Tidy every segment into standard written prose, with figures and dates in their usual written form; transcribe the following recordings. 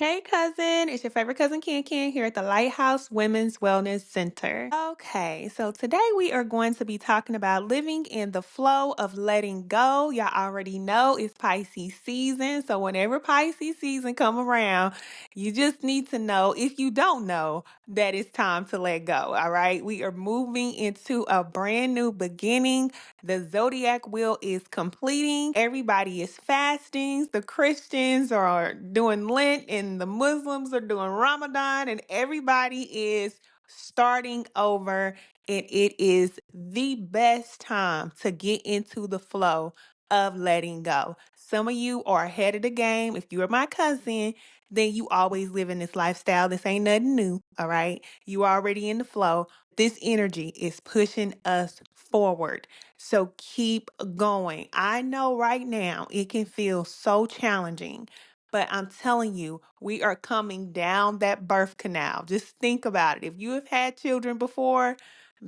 Hey, cousin. It's your favorite cousin, Ken here at the Lighthouse Women's Wellness Center. Okay, so today we are going to be talking about living in the flow of letting go. Y'all already know it's Pisces season. So whenever Pisces season come around, you just need to know, if you don't know, that it's time to let go. All right. We are moving into a brand new beginning. The zodiac wheel is completing. Everybody is fasting. The Christians are doing Lent, and the Muslims are doing Ramadan, and everybody is starting over. And it is the best time to get into the flow of letting go. Some of you are ahead of the game. If you're my cousin, then you always live in this lifestyle. This ain't nothing new. All right. You already in the flow. This energy is pushing us forward. So keep going. I know right now it can feel so challenging, but I'm telling you, we are coming down that birth canal. Just think about it. If you have had children before,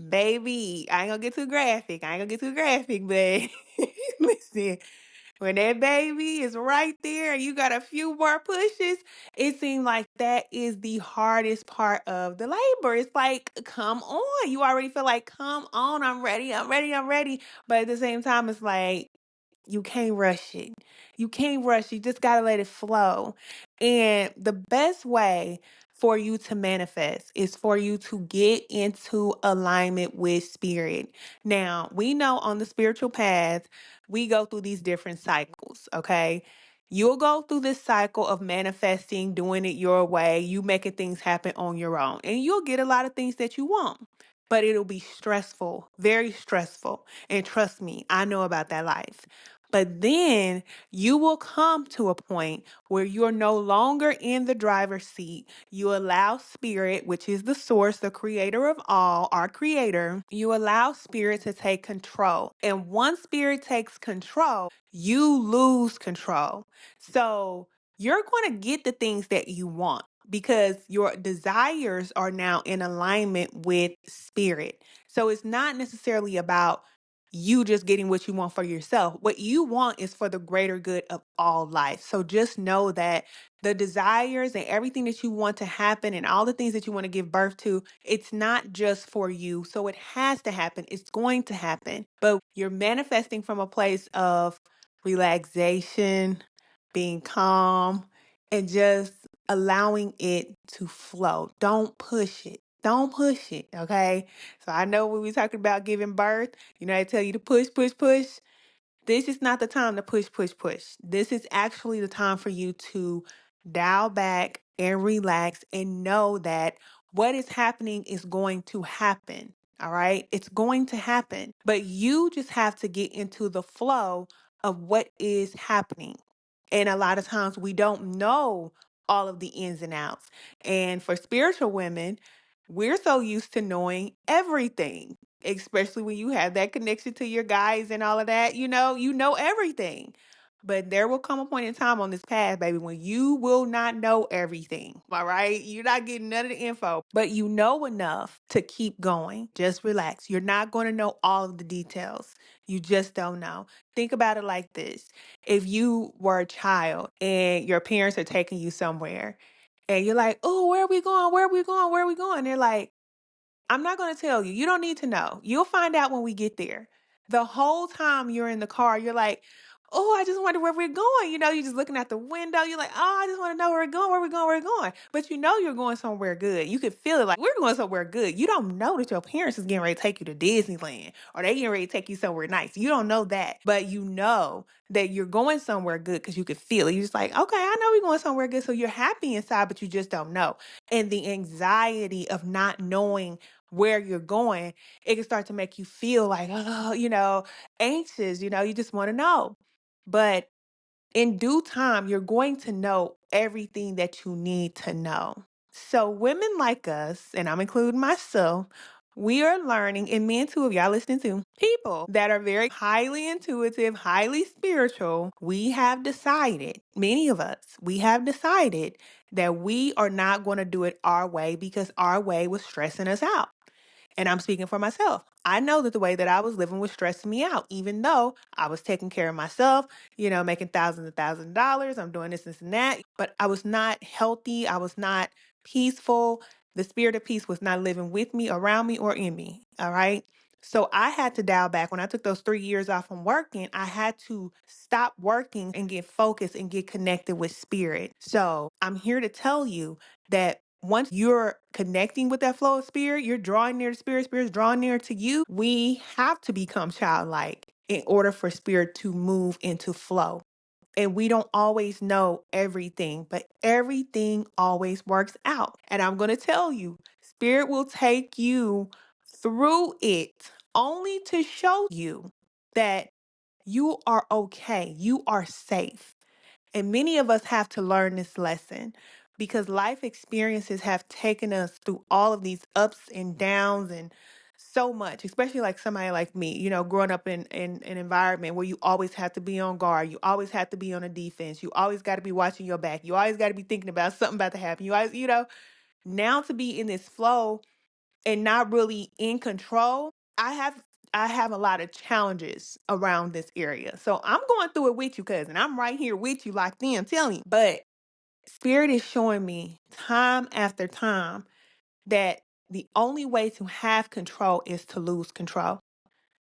baby, I ain't gonna get too graphic. But listen, when that baby is right there and you got a few more pushes, it seems like that is the hardest part of the labor. It's like, come on. You already feel like, come on, I'm ready. But at the same time, it's like, you can't rush it. You can't rush. You just got to let it flow. And the best way for you to manifest is for you to get into alignment with spirit. Now, we know on the spiritual path, we go through these different cycles, okay? You'll go through this cycle of manifesting, doing it your way, you making things happen on your own, and you'll get a lot of things that you want. But it'll be stressful, very stressful. And trust me, I know about that life. But then you will come to a point where you're no longer in the driver's seat. You allow spirit, which is the source, the creator of all, our creator, you allow spirit to take control. And once spirit takes control, you lose control. So you're going to get the things that you want because your desires are now in alignment with spirit. So it's not necessarily about you just getting what you want for yourself. What you want is for the greater good of all life. So just know that the desires and everything that you want to happen and all the things that you want to give birth to, it's not just for you. So it has to happen. It's going to happen. But you're manifesting from a place of relaxation, being calm, and just allowing it to flow. Don't push it. Don't push it. Okay. So I know when we talking about giving birth, I tell you to push, push, push. This is not the time to push, push, push. This is actually the time for you to dial back and relax and know that what is happening is going to happen. All right. It's going to happen. But you just have to get into the flow of what is happening. And a lot of times we don't know all of the ins and outs. And for spiritual women, we're so used to knowing everything, especially when you have that connection to your guys and all of that, you know everything. But there will come a point in time on this path, baby, when you will not know everything. All right. You're not getting none of the info, but you know enough to keep going. Just relax. You're not going to know all of the details. You just don't know. Think about it like this. If you were a child and your parents are taking you somewhere and you're like, oh, where are we going? Where are we going? Where are we going? They're like, I'm not going to tell you. You don't need to know. You'll find out when we get there. The whole time you're in the car, you're like, oh, I just wonder where we're going. You're just looking out the window. You're like, oh, I just want to know where we're going, where we're going, where we're going. But you know you're going somewhere good. You can feel it like we're going somewhere good. You don't know that your parents is getting ready to take you to Disneyland or they getting ready to take you somewhere nice. You don't know that. But you know that you're going somewhere good because you can feel it. You're just like, okay, I know we're going somewhere good. So you're happy inside, but you just don't know. And the anxiety of not knowing where you're going, it can start to make you feel like, oh, anxious, you just want to know. But in due time, you're going to know everything that you need to know. So, women like us, and I'm including myself, we are learning, and men too, if y'all listening to people that are very highly intuitive, highly spiritual, we have decided, many of us, we have decided that we are not going to do it our way because our way was stressing us out. And I'm speaking for myself. I know that the way that I was living was stressing me out, even though I was taking care of myself, making thousands and thousands of dollars. I'm doing this and that. But I was not healthy. I was not peaceful. The spirit of peace was not living with me, around me, or in me. All right. So I had to dial back. When I took those 3 years off from working, I had to stop working and get focused and get connected with spirit. So I'm here to tell you that once you're connecting with that flow of spirit, you're drawing near to spirit, spirit's drawing near to you. We have to become childlike in order for spirit to move into flow. And we don't always know everything, but everything always works out. And I'm going to tell you, spirit will take you through it only to show you that you are okay, you are safe. And many of us have to learn this lesson because life experiences have taken us through all of these ups and downs and so much, especially like somebody like me, growing up in an environment where you always have to be on guard. You always have to be on a defense. You always got to be watching your back. You always got to be thinking about something about to happen. You always, now to be in this flow and not really in control, I have a lot of challenges around this area. So I'm going through it with you, cousin. I'm right here with you, locked in, telling you. But spirit is showing me time after time that the only way to have control is to lose control.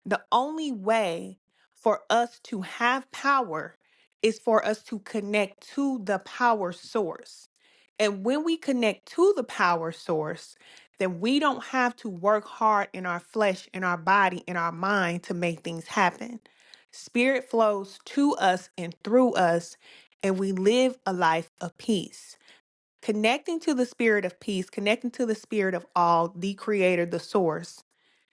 The only way for us to have power is for us to connect to the power source. And when we connect to the power source, then we don't have to work hard in our flesh, in our body, in our mind to make things happen. Spirit flows to us and through us, and we live a life of peace. Connecting to the spirit of peace, connecting to the spirit of all, the creator, the source,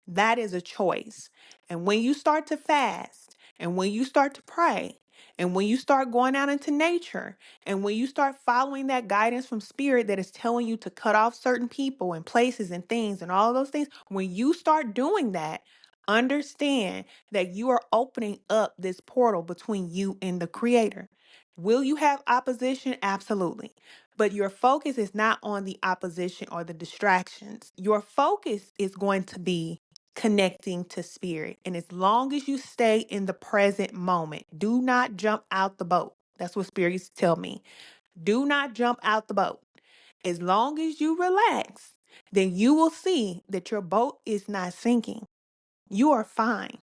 that is a choice. And when you start to fast, and when you start to pray, and when you start going out into nature, and when you start following that guidance from spirit that is telling you to cut off certain people and places and things and all those things, when you start doing that, understand that you are opening up this portal between you and the creator. Will you have opposition? Absolutely. But your focus is not on the opposition or the distractions. Your focus is going to be connecting to spirit. And as long as you stay in the present moment, do not jump out the boat. That's what spirit used to tell me. Do not jump out the boat. As long as you relax, then you will see that your boat is not sinking. You are fine.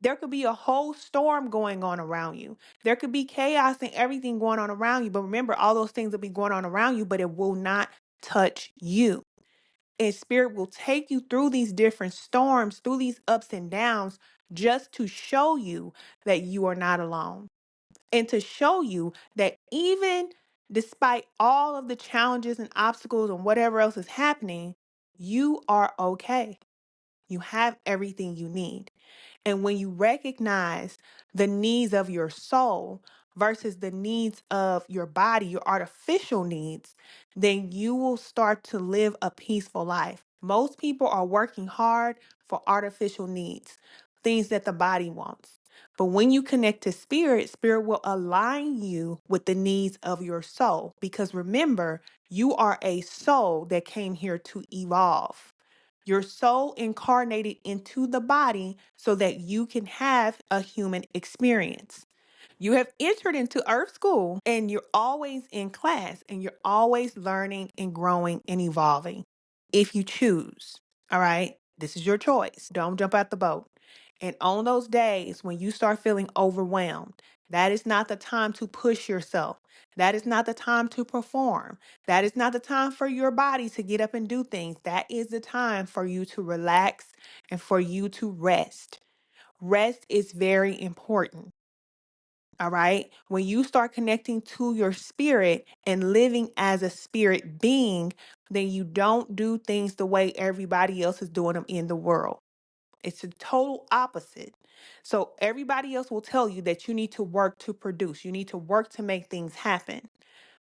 There could be a whole storm going on around you. There could be chaos and everything going on around you. But remember, all those things will be going on around you, but it will not touch you. And spirit will take you through these different storms, through these ups and downs, just to show you that you are not alone. And to show you that even despite all of the challenges and obstacles and whatever else is happening, you are okay. You have everything you need. And when you recognize the needs of your soul versus the needs of your body, your artificial needs, then you will start to live a peaceful life. Most people are working hard for artificial needs, things that the body wants. But when you connect to spirit, spirit will align you with the needs of your soul. Because remember, you are a soul that came here to evolve. Your soul incarnated into the body so that you can have a human experience. You have entered into Earth School and you're always in class and you're always learning and growing and evolving if you choose. All right. This is your choice. Don't jump out the boat. And on those days when you start feeling overwhelmed, that is not the time to push yourself. That is not the time to perform. That is not the time for your body to get up and do things. That is the time for you to relax and for you to rest. Rest is very important. All right. When you start connecting to your spirit and living as a spirit being, then you don't do things the way everybody else is doing them in the world. It's a total opposite. So everybody else will tell you that you need to work to produce, you need to work to make things happen.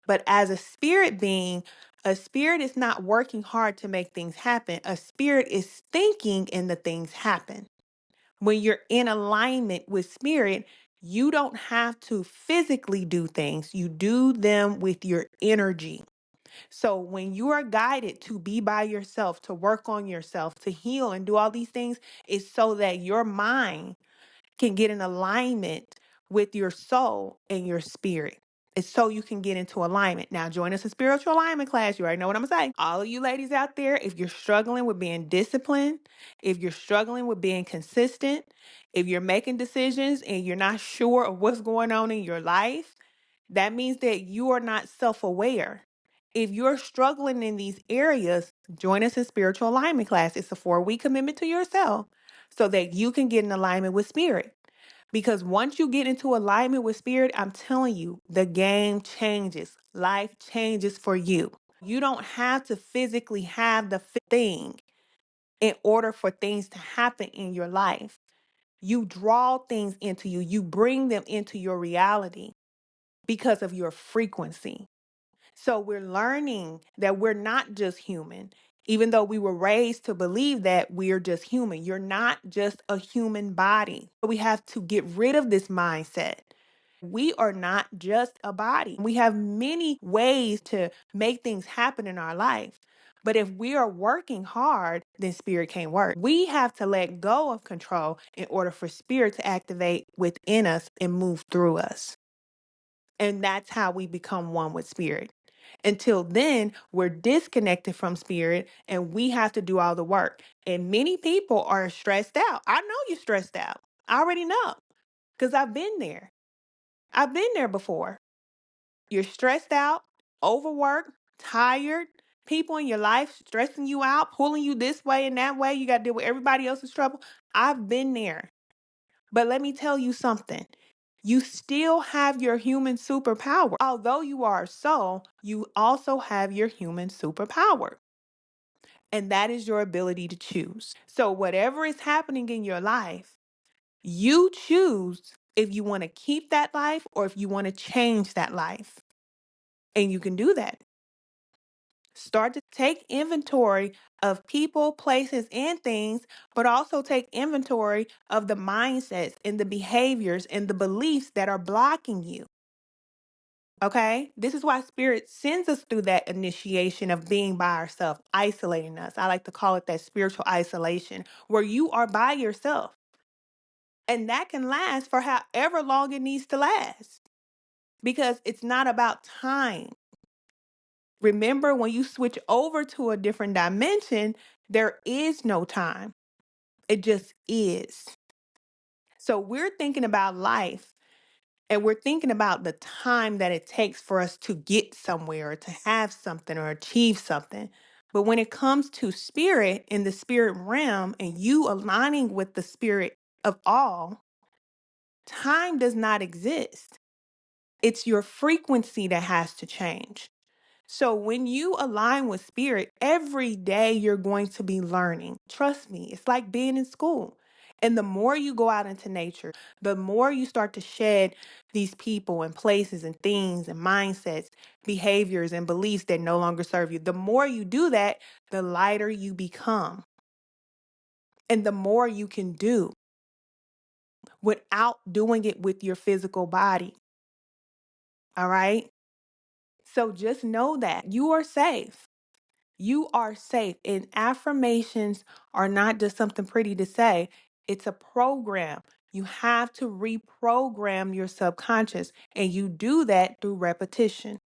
But as a spirit being, a spirit is not working hard to make things happen. A spirit is thinking and the things happen. When you're in alignment with spirit, you don't have to physically do things. You do them with your energy. So when you are guided to be by yourself, to work on yourself, to heal and do all these things, it's so that your mind can get in alignment with your soul and your spirit. It's so you can get into alignment. Now, join us in spiritual alignment class. You already know what I'm saying. All of you ladies out there, if you're struggling with being disciplined, if you're struggling with being consistent, if you're making decisions and you're not sure of what's going on in your life, that means that you are not self aware. If you're struggling in these areas, join us in spiritual alignment class. It's a 4-week commitment to yourself so that you can get in alignment with spirit. Because once you get into alignment with spirit, I'm telling you, the game changes. Life changes for you. You don't have to physically have the thing in order for things to happen in your life. You draw things into you, you bring them into your reality because of your frequency. So we're learning that we're not just human, even though we were raised to believe that we're just human. You're not just a human body. We have to get rid of this mindset. We are not just a body. We have many ways to make things happen in our life. But if we are working hard, then spirit can't work. We have to let go of control in order for spirit to activate within us and move through us. And that's how we become one with spirit. Until then, we're disconnected from spirit and we have to do all the work. And many people are stressed out. I know you're stressed out. I already know because I've been there. I've been there before. You're stressed out, overworked, tired, people in your life stressing you out, pulling you this way and that way. You got to deal with everybody else's trouble. I've been there. But let me tell you something. You still have your human superpower. Although you are a soul, you also have your human superpower. And that is your ability to choose. So, whatever is happening in your life, you choose if you want to keep that life or if you want to change that life. And you can do that. Start to take inventory of people, places, and things, but also take inventory of the mindsets and the behaviors and the beliefs that are blocking you. Okay? This is why spirit sends us through that initiation of being by ourselves, isolating us. I like to call it that spiritual isolation, where you are by yourself. And that can last for however long it needs to last because it's not about time. Remember, when you switch over to a different dimension, there is no time. It just is. So we're thinking about life and we're thinking about the time that it takes for us to get somewhere or to have something or achieve something. But when it comes to spirit in the spirit realm and you aligning with the spirit of all, time does not exist. It's your frequency that has to change. So when you align with spirit, every day you're going to be learning. Trust me, it's like being in school. And the more you go out into nature, the more you start to shed these people and places and things and mindsets, behaviors and beliefs that no longer serve you. The more you do that, the lighter you become. And the more you can do without doing it with your physical body. All right? So just know that you are safe. You are safe. And affirmations are not just something pretty to say, it's a program. You have to reprogram your subconscious, and you do that through repetition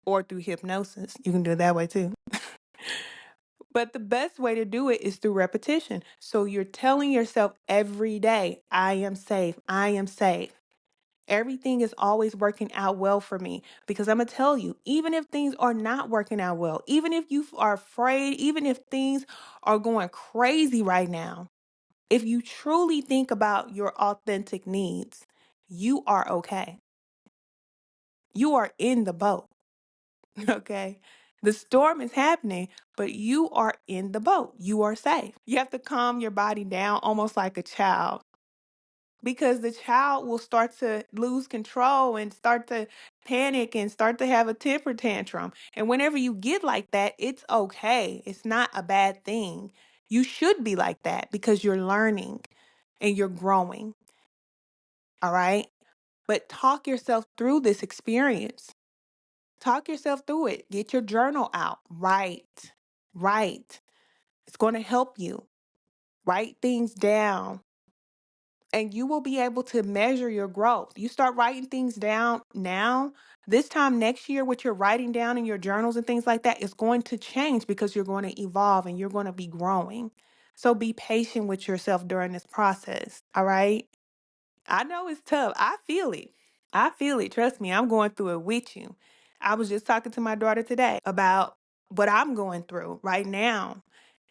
or through hypnosis. You can do it that way too. But the best way to do it is through repetition. So you're telling yourself every day, I am safe. I am safe. Everything is always working out well for me because I'm going to tell you, even if things are not working out well, even if you are afraid, even if things are going crazy right now, if you truly think about your authentic needs, you are okay. You are in the boat, okay? The storm is happening, but you are in the boat. You are safe. You have to calm your body down almost like a child because the child will start to lose control and start to panic and start to have a temper tantrum. And whenever you get like that, it's okay. It's not a bad thing. You should be like that because you're learning and you're growing. All right. But talk yourself through this experience. Talk yourself through it. Get your journal out. Write. It's going to help you. Write things down and you will be able to measure your growth. You start writing things down now. This time next year, what you're writing down in your journals and things like that is going to change because you're going to evolve and you're going to be growing. So be patient with yourself during this process. All right. I know it's tough. I feel it. I feel it. Trust me, I'm going through it with you. I was just talking to my daughter today about what I'm going through right now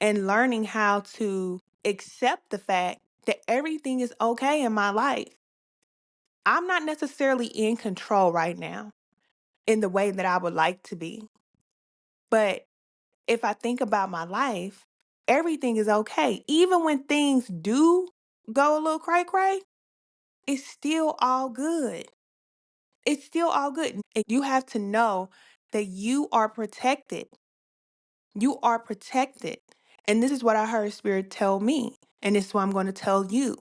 and learning how to accept the fact that everything is okay in my life. I'm not necessarily in control right now in the way that I would like to be. But if I think about my life, everything is okay. Even when things do go a little cray cray, it's still all good. It's still all good. And you have to know that you are protected. You are protected. And this is what I heard Spirit tell me. And this is what I'm going to tell you.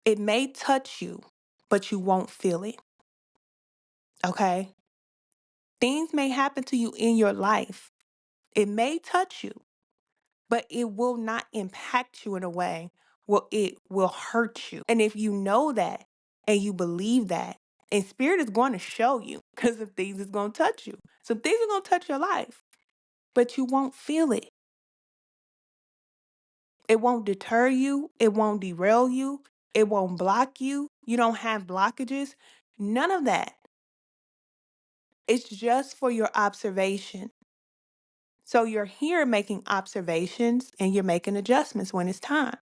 It may touch you, but you won't feel it. Okay? Things may happen to you in your life. It may touch you, but it will not impact you in a way where it will hurt you. And if you know that and you believe that, and Spirit is going to show you because of things is going to touch you. Some things are going to touch your life, but you won't feel it. It won't deter you. It won't derail you. It won't block you. You don't have blockages. None of that. It's just for your observation. So you're here making observations and you're making adjustments when it's time.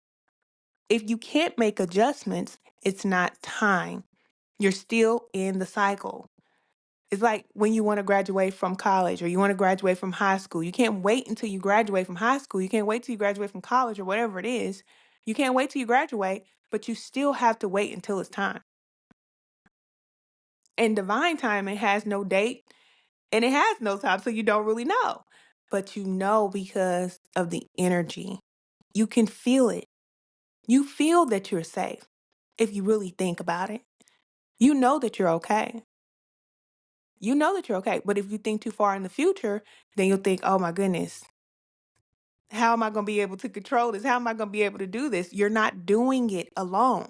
If you can't make adjustments, it's not time. You're still in the cycle. It's like when you want to graduate from college or you want to graduate from high school. You can't wait until you graduate from high school. You can't wait till you graduate from college or whatever it is. You can't wait till you graduate, but you still have to wait until it's time. And divine timing has no date and it has no time, so you don't really know. But you know because of the energy. You can feel it. You feel that you're safe if you really think about it. You know that you're okay. You know that you're okay. But if you think too far in the future, then you'll think, oh my goodness, how am I going to be able to control this? How am I going to be able to do this? You're not doing it alone.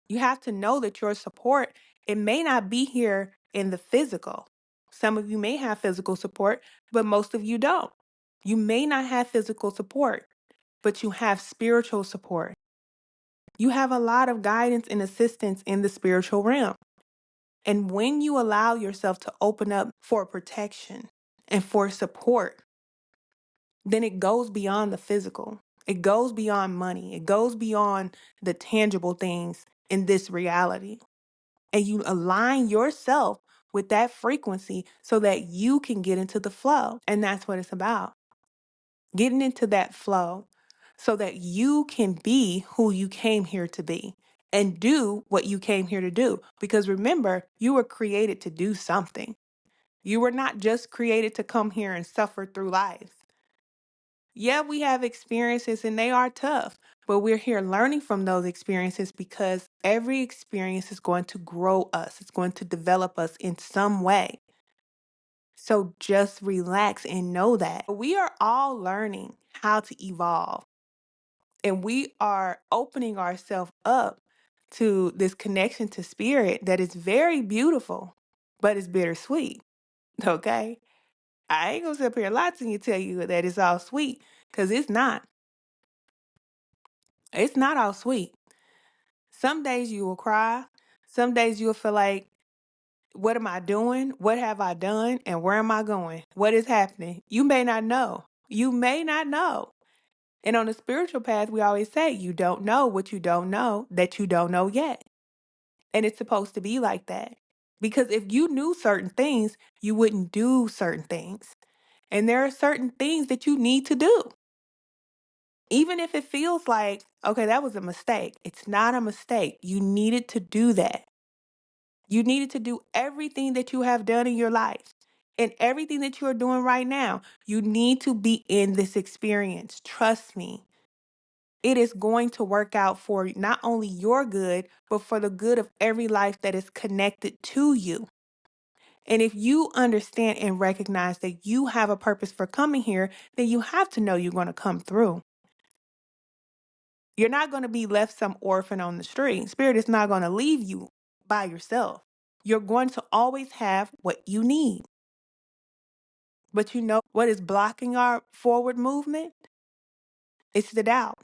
You have to know that your support, it may not be here in the physical. Some of you may have physical support, but most of you don't. You may not have physical support, but you have spiritual support. You have a lot of guidance and assistance in the spiritual realm. And when you allow yourself to open up for protection and for support, then it goes beyond the physical. It goes beyond money. It goes beyond the tangible things in this reality. And you align yourself with that frequency so that you can get into the flow. And that's what it's about. Getting into that flow so that you can be who you came here to be and do what you came here to do. Because remember, you were created to do something. You were not just created to come here and suffer through life. Yeah, we have experiences and they are tough, but we're here learning from those experiences because every experience is going to grow us, it's going to develop us in some way. So just relax and know that we are all learning how to evolve and we are opening ourselves up to this connection to spirit that is very beautiful, but it's bittersweet. Okay. I ain't gonna sit up here and lie to you, tell you that it's all sweet because it's not. It's not all sweet. Some days you will cry. Some days you'll feel like, what am I doing? What have I done? And where am I going? What is happening? You may not know. You may not know. And on the spiritual path, we always say, you don't know what you don't know that you don't know yet. And it's supposed to be like that. Because if you knew certain things, you wouldn't do certain things. And there are certain things that you need to do. Even if it feels like, okay, that was a mistake. It's not a mistake. You needed to do that. You needed to do everything that you have done in your life and everything that you are doing right now. You need to be in this experience. Trust me. It is going to work out for not only your good, but for the good of every life that is connected to you. And if you understand and recognize that you have a purpose for coming here, then you have to know you're going to come through. You're not going to be left some orphan on the street. Spirit is not going to leave you by yourself. You're going to always have what you need. But you know what is blocking our forward movement? It's the doubt.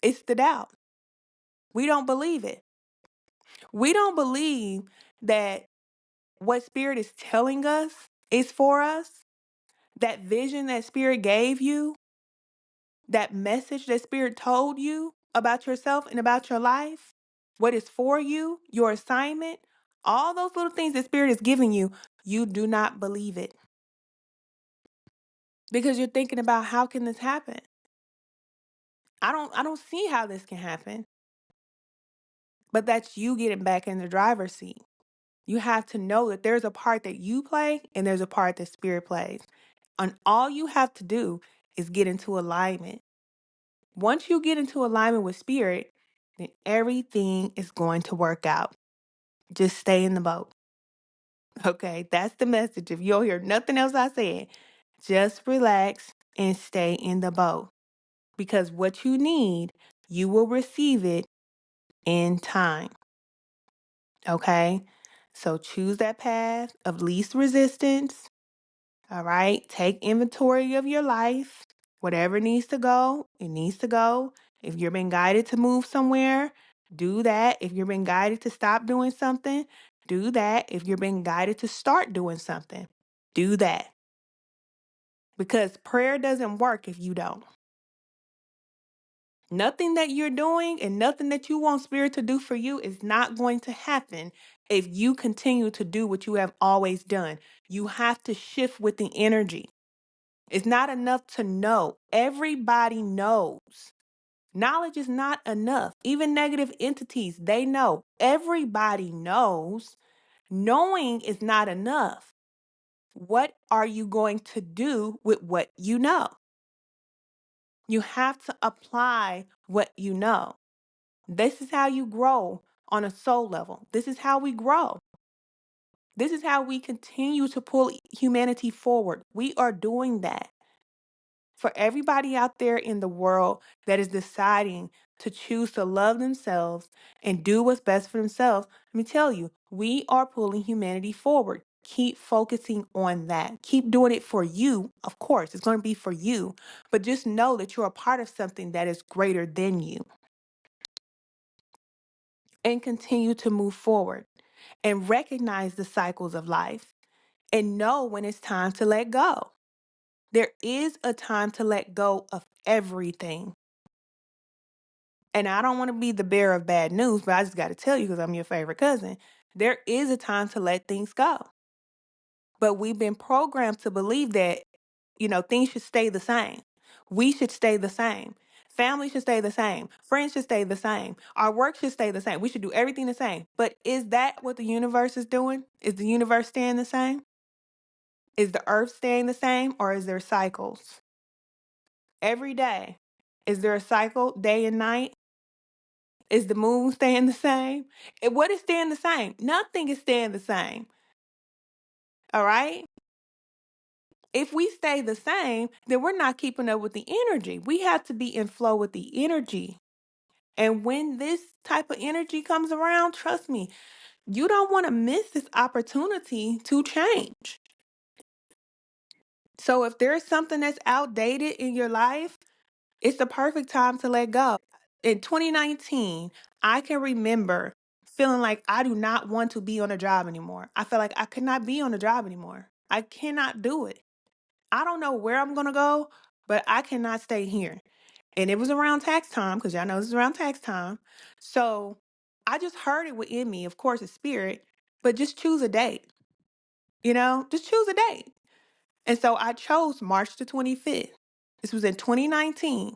It's the doubt. We don't believe it. We don't believe that what Spirit is telling us is for us. That vision that Spirit gave you, that message that Spirit told you about yourself and about your life, what is for you, your assignment, all those little things that Spirit is giving you, you do not believe it. Because you're thinking about, how can this happen? I don't see how this can happen. But that's you getting back in the driver's seat. You have to know that there's a part that you play and there's a part that Spirit plays. And all you have to do is get into alignment. Once you get into alignment with Spirit, then everything is going to work out. Just stay in the boat. Okay, that's the message. If you don't hear nothing else I said, just relax and stay in the boat. Because what you need, you will receive it in time. Okay, so choose that path of least resistance. All right, take inventory of your life. Whatever needs to go, it needs to go. If you're being guided to move somewhere, do that. If you're being guided to stop doing something, do that. If you're being guided to start doing something, do that. Because prayer doesn't work if you don't. Nothing that you're doing and nothing that you want Spirit to do for you is not going to happen if you continue to do what you have always done. You have to shift with the energy. It's not enough to know. Everybody knows. Knowledge is not enough. Even negative entities, they know. Everybody knows. Knowing is not enough. What are you going to do with what you know? You have to apply what you know. This is how you grow on a soul level. This is how we grow. This is how we continue to pull humanity forward. We are doing that. For everybody out there in the world that is deciding to choose to love themselves and do what's best for themselves, let me tell you, we are pulling humanity forward. Keep focusing on that. Keep doing it for you. Of course, it's going to be for you, but just know that you're a part of something that is greater than you. And continue to move forward and recognize the cycles of life and know when it's time to let go. There is a time to let go of everything. And I don't want to be the bearer of bad news, but I just got to tell you because I'm your favorite cousin. There is a time to let things go. But we've been programmed to believe that, things should stay the same. We should stay the same. Family should stay the same. Friends should stay the same. Our work should stay the same. We should do everything the same. But is that what the universe is doing? Is the universe staying the same? Is the earth staying the same, or is there cycles? Every day, is there a cycle, day and night? Is the moon staying the same? What is staying the same? Nothing is staying the same. All right? If we stay the same, then we're not keeping up with the energy. We have to be in flow with the energy. And when this type of energy comes around, trust me, you don't want to miss this opportunity to change. So if there's something that's outdated in your life, it's the perfect time to let go. In 2019, I can remember feeling like I do not want to be on a job anymore. I feel like I could not be on a job anymore. I cannot do it. I don't know where I'm going to go, but I cannot stay here. And it was around tax time, because y'all know this is around tax time. So I just heard it within me, of course, a spirit, but just choose a date. Just choose a date. And so I chose March the 25th. This was in 2019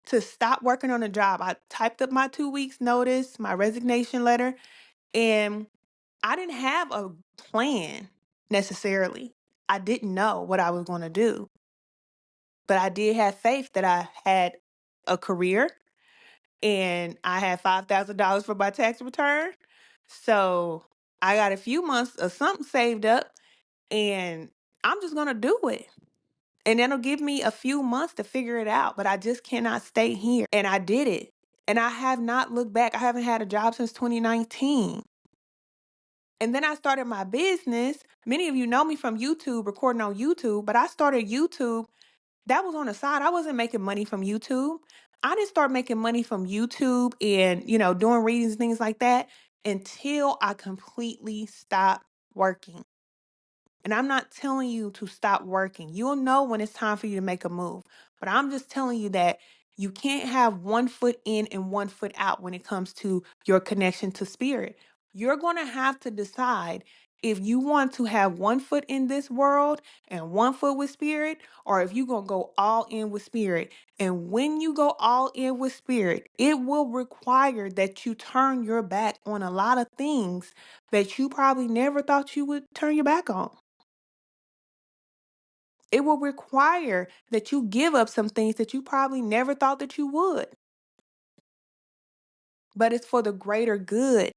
to stop working on a job. I typed up my 2 weeks notice, my resignation letter, and I didn't have a plan necessarily. I didn't know what I was going to do, but I did have faith that I had a career and I had $5,000 for my tax return. So I got a few months of something saved up, and I'm just going to do it. And it'll give me a few months to figure it out, but I just cannot stay here. And I did it. And I have not looked back. I haven't had a job since 2019. And then I started my business. Many of you know me from YouTube, recording on YouTube, but I started YouTube. That was on the side. I wasn't making money from YouTube. I didn't start making money from YouTube and, doing readings and things like that until I completely stopped working. And I'm not telling you to stop working. You'll know when it's time for you to make a move. But I'm just telling you that you can't have one foot in and one foot out when it comes to your connection to spirit. You're going to have to decide if you want to have one foot in this world and one foot with spirit, or if you're going to go all in with spirit. And when you go all in with spirit, it will require that you turn your back on a lot of things that you probably never thought you would turn your back on. It will require that you give up some things that you probably never thought that you would. But it's for the greater good.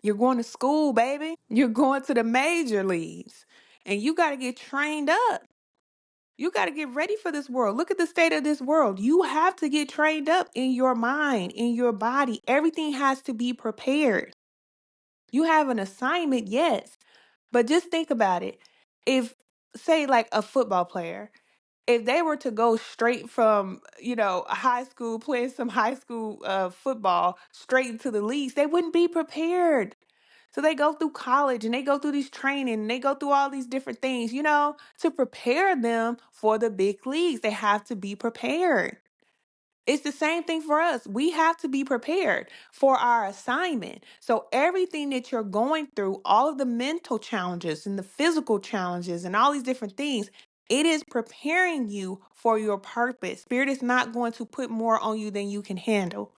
You're going to school, baby. You're going to the major leagues. And you got to get trained up. You got to get ready for this world. Look at the state of this world. You have to get trained up in your mind, in your body. Everything has to be prepared. You have an assignment, yes. But just think about it. If, say, like a football player, if they were to go straight from, high school, playing some high school football straight into the leagues, they wouldn't be prepared. So they go through college and they go through these training and they go through all these different things, to prepare them for the big leagues. They have to be prepared. It's the same thing for us. We have to be prepared for our assignment. So everything that you're going through, all of the mental challenges and the physical challenges and all these different things, it is preparing you for your purpose. Spirit is not going to put more on you than you can handle.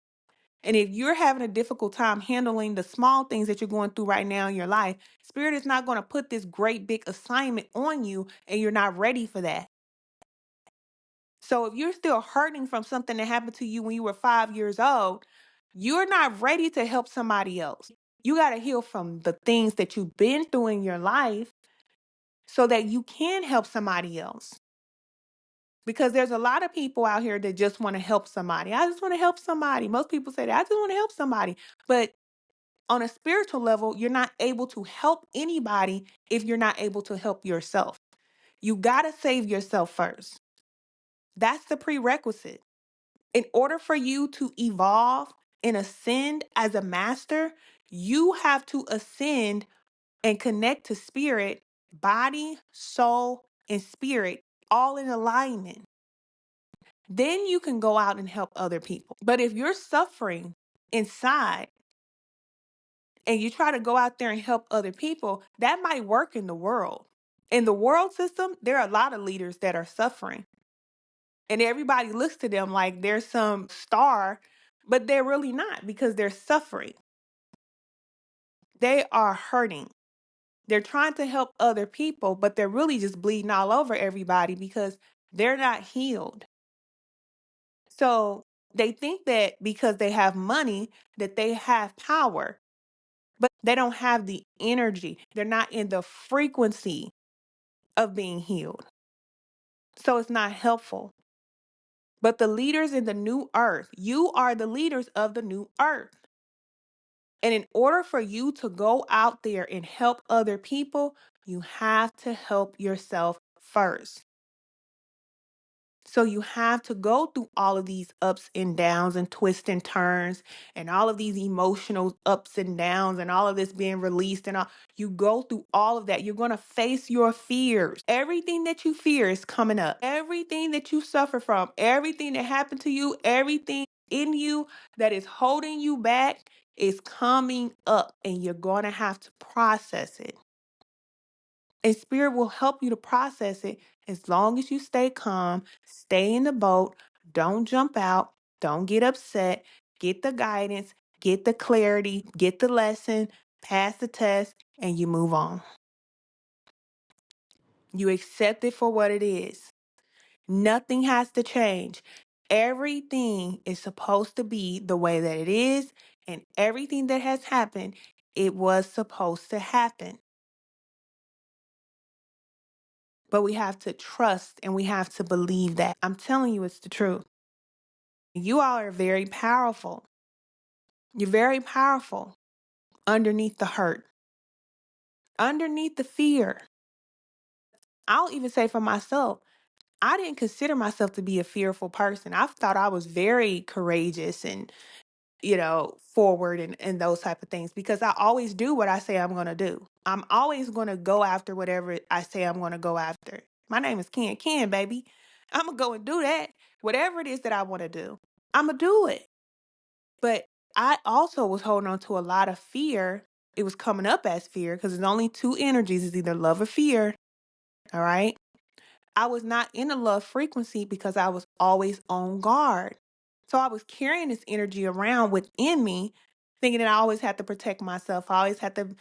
And if you're having a difficult time handling the small things that you're going through right now in your life, Spirit is not going to put this great big assignment on you and you're not ready for that. So if you're still hurting from something that happened to you when you were 5 years old, you're not ready to help somebody else. You got to heal from the things that you've been through in your life so that you can help somebody else. Because there's a lot of people out here that just want to help somebody. I just want to help somebody. Most people say that. I just want to help somebody. But on a spiritual level, you're not able to help anybody if you're not able to help yourself. You got to save yourself first. That's the prerequisite. In order for you to evolve and ascend as a master, you have to ascend and connect to spirit, body, soul, and spirit, all in alignment. Then you can go out and help other people. But if you're suffering inside and you try to go out there and help other people, that might work in the world. In the world system, there are a lot of leaders that are suffering. And everybody looks to them like they're some star, but they're really not because they're suffering. They are hurting. They're trying to help other people, but they're really just bleeding all over everybody because they're not healed. So they think that because they have money, that they have power, but they don't have the energy. They're not in the frequency of being healed. So it's not helpful. But the leaders in the new earth, you are the leaders of the new earth. And in order for you to go out there and help other people, you have to help yourself first. So you have to go through all of these ups and downs and twists and turns and all of these emotional ups and downs and all of this being released and all. You go through all of that. You're going to face your fears. Everything that you fear is coming up. Everything that you suffer from, everything that happened to you, everything in you that is holding you back is coming up and you're going to have to process it. And spirit will help you to process it as long as you stay calm, stay in the boat, don't jump out, don't get upset, get the guidance, get the clarity, get the lesson, pass the test, and you move on. You accept it for what it is. Nothing has to change. Everything is supposed to be the way that it is, and everything that has happened It was supposed to happen. But we have to trust and we have to believe that. I'm telling you, it's the truth. You all are very powerful. You're very powerful underneath the hurt, underneath the fear. I'll even say for myself, I didn't consider myself to be a fearful person. I thought I was very courageous and, forward and those type of things because I always do what I say I'm going to do. I'm always going to go after whatever I say I'm going to go after. My name is Ken, baby. I'm going to go and do that. Whatever it is that I want to do, I'm going to do it. But I also was holding on to a lot of fear. It was coming up as fear because there's only two energies. It's either love or fear. All right. I was not in a love frequency because I was always on guard. So I was carrying this energy around within me, thinking that I always had to protect myself. I always had to,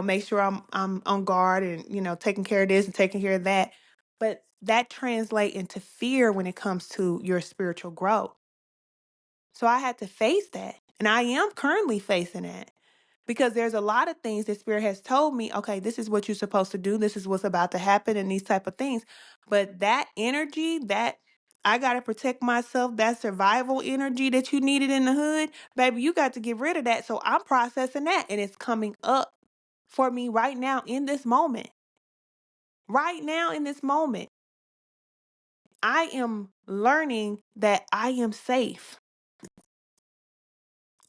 make sure I'm on guard and, taking care of this and taking care of that. But that translates into fear when it comes to your spiritual growth. So I had to face that. And I am currently facing it because there's a lot of things that spirit has told me, okay, this is what you're supposed to do. This is what's about to happen and these type of things. But that energy, that I got to protect myself, that survival energy that you needed in the hood, baby, you got to get rid of that. So I'm processing that and it's coming up for me right now in this moment. Right now in this moment, I am learning that I am safe.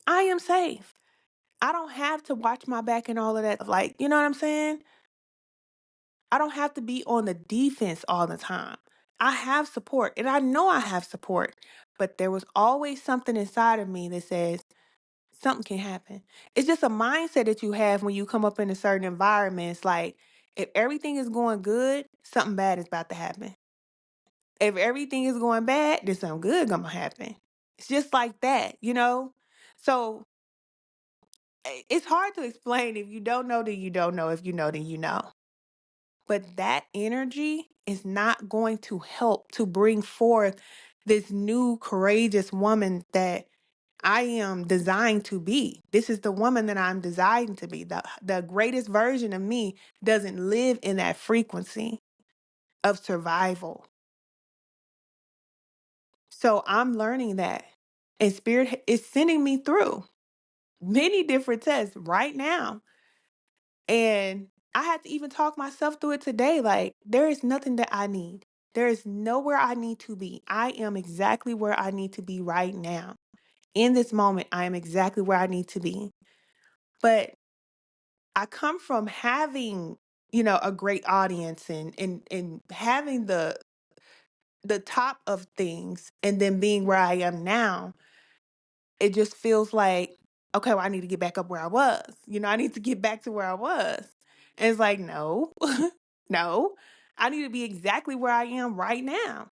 I am safe. I don't have to watch my back and all of that. Like, you know what I'm saying? I don't have to be on the defense all the time. I have support and I know I have support, but there was always something inside of me that says something can happen. It's just a mindset that you have when you come up in a certain environment. It's like if everything is going good, something bad is about to happen. If everything is going bad, then something good gonna happen. It's just like that. So it's hard to explain. If you don't know, then you don't know. If you know, then you know. But that energy is not going to help to bring forth this new courageous woman that I am designed to be. This is the woman that I'm designed to be. The greatest version of me doesn't live in that frequency of survival. So I'm learning that. And spirit is sending me through many different tests right now. And I had to even talk myself through it today. Like, there is nothing that I need. There is nowhere I need to be. I am exactly where I need to be right now. In this moment, I am exactly where I need to be. But I come from having, a great audience and having the top of things and then being where I am now. It just feels like, okay, well, I need to get back up where I was. I need to get back to where I was. And it's like, no, no, I need to be exactly where I am right now.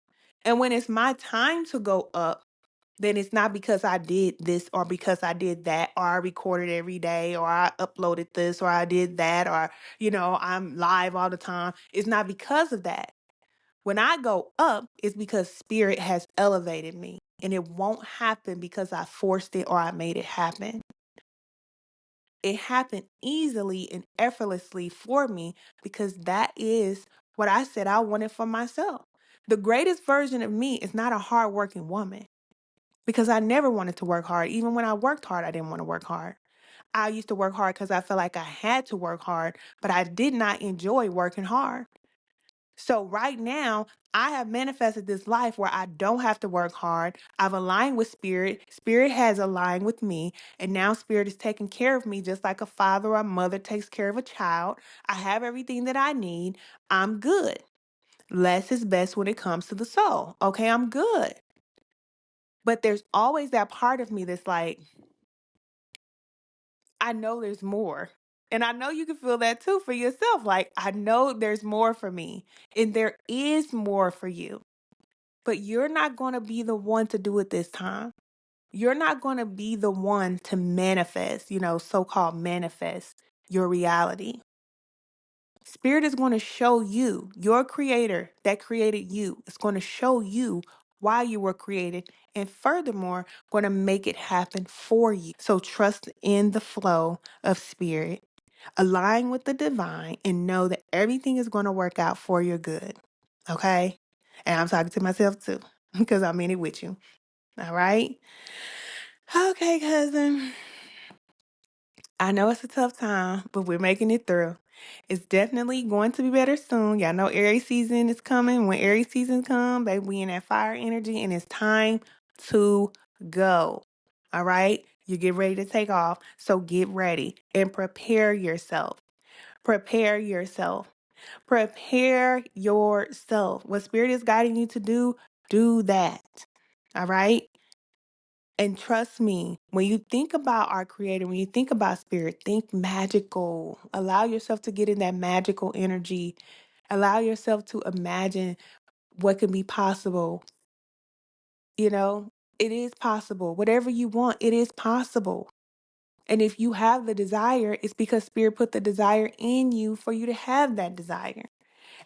And when it's my time to go up, then it's not because I did this or because I did that or I recorded every day or I uploaded this or I did that or, I'm live all the time. It's not because of that. When I go up, it's because spirit has elevated me. And it won't happen because I forced it or I made it happen. It happened easily and effortlessly for me because that is what I said I wanted for myself. The greatest version of me is not a hardworking woman because I never wanted to work hard. Even when I worked hard, I didn't want to work hard. I used to work hard because I felt like I had to work hard, but I did not enjoy working hard. So right now, I have manifested this life where I don't have to work hard. I've aligned with spirit. Spirit has aligned with me. And now spirit is taking care of me just like a father or a mother takes care of a child. I have everything that I need. I'm good. Less is best when it comes to the soul. Okay, I'm good. But there's always that part of me that's like, I know there's more. And I know you can feel that too for yourself. Like, I know there's more for me. And there is more for you. But you're not going to be the one to do it this time. You're not going to be the one to manifest, so called manifest your reality. Spirit is going to show you, your creator that created you, is going to show you why you were created, and furthermore, going to make it happen for you. So trust in the flow of spirit, align with the divine, and know that everything is going to work out for your good. Okay? And I'm talking to myself too, because I'm in it with you. All right? Okay, cousin. I know it's a tough time, but we're making it through. It's definitely going to be better soon. Y'all know Aries season is coming. When Aries season comes, baby, we in that fire energy and it's time to go. All right? You get ready to take off. So get ready and prepare yourself. Prepare yourself. Prepare yourself. What spirit is guiding you to do that. All right? And trust me, when you think about our creator, when you think about spirit, think magical. Allow yourself to get in that magical energy. Allow yourself to imagine what can be possible. You know, it is possible. Whatever you want, it is possible. And if you have the desire, it's because spirit put the desire in you for you to have that desire.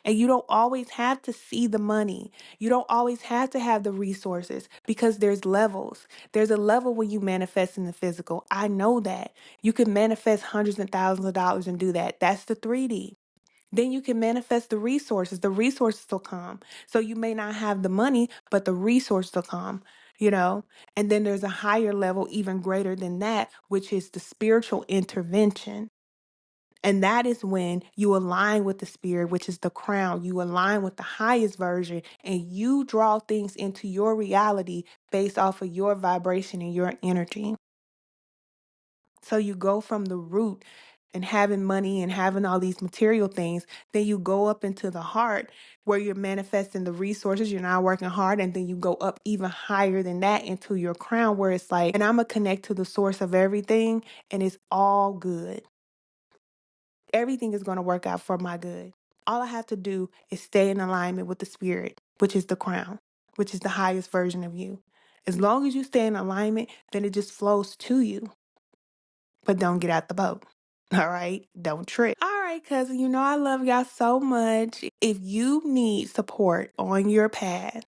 And you don't always have to see the money. You don't always have to have the resources because there's levels. There's a level when you manifest in the physical. I know that. You can manifest hundreds and thousands of dollars and do that. That's the 3D. Then you can manifest the resources. The resources will come. So you may not have the money, but the resource will come, you know? And then there's a higher level, even greater than that, which is the spiritual intervention. And that is when you align with the spirit, which is the crown. You align with the highest version and you draw things into your reality based off of your vibration and your energy. So you go from the root and having money and having all these material things, then you go up into the heart where you're manifesting the resources. You're not working hard. And then you go up even higher than that into your crown where it's like, and I'm going to connect to the source of everything and it's all good. Everything is going to work out for my good. All I have to do is stay in alignment with the spirit, which is the crown, which is the highest version of you. As long as you stay in alignment, then it just flows to you. But don't get out the boat. All right? Don't trip. All right, cousin, you know I love y'all so much. If you need support on your path,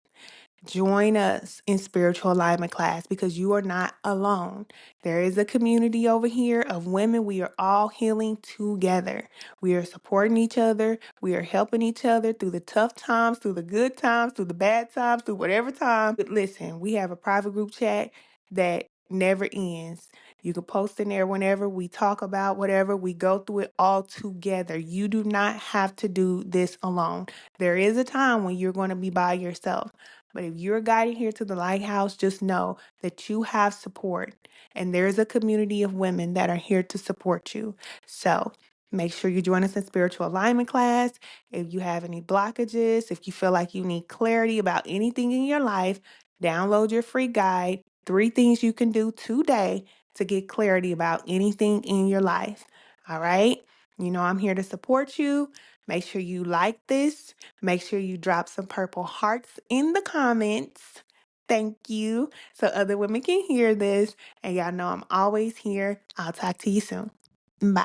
join us in spiritual alignment class because you are not alone. There is a community over here of women. We are all healing together. We are supporting each other. We are helping each other through the tough times, through the good times, through the bad times, through whatever time. But listen, we have a private group chat that never ends. You can post in there whenever we talk about whatever. We go through it all together. You do not have to do this alone. There is a time when you're going to be by yourself. But if you're guided here to the lighthouse, just know that you have support and there's a community of women that are here to support you. So make sure you join us in spiritual alignment class. If you have any blockages, if you feel like you need clarity about anything in your life, download your free guide, 3 things you can do today to get clarity about anything in your life. All right? You know, I'm here to support you. Make sure you like this. Make sure you drop some purple hearts in the comments. Thank you. So other women can hear this. And y'all know I'm always here. I'll talk to you soon.